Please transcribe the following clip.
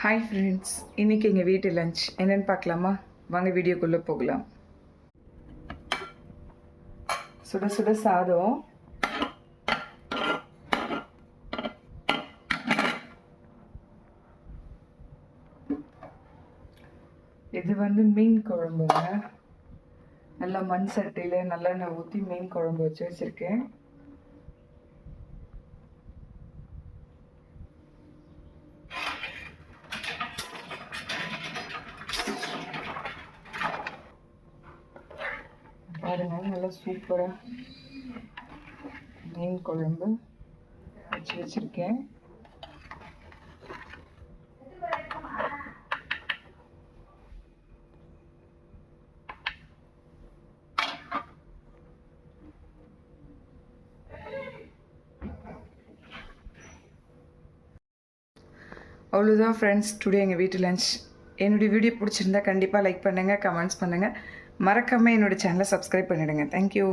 Hi friends, இன்றைக்கி எங்கள் வீட்டு லஞ்ச் என்னென்னு பார்க்கலாமா? வாங்க வீடியோக்குள்ளே போகலாம். சுட சுட சாதம், இது மீன் குழம்புங்க. நல்லா மண் சட்டியில் நல்லெண்ணெய் ஊற்றி மீன் குழம்பு வச்சு வச்சுருக்கேன். பாருங்க, நல்லா சூப்பராக மீன் குழம்பு வச்சுருக்கேன். அவ்வளோதான் ஃப்ரெண்ட்ஸ், டுடே எங்கள் வீட்டு லஞ்ச். என்னுடைய வீடியோ பிடிச்சிருந்தா கண்டிப்பாக லைக் பண்ணுங்கள், கமெண்ட்ஸ் பண்ணுங்கள், மறக்காமல் என்னோடய சேனலை சப்ஸ்கிரைப் பண்ணிவிடுங்க. தேங்க்யூ.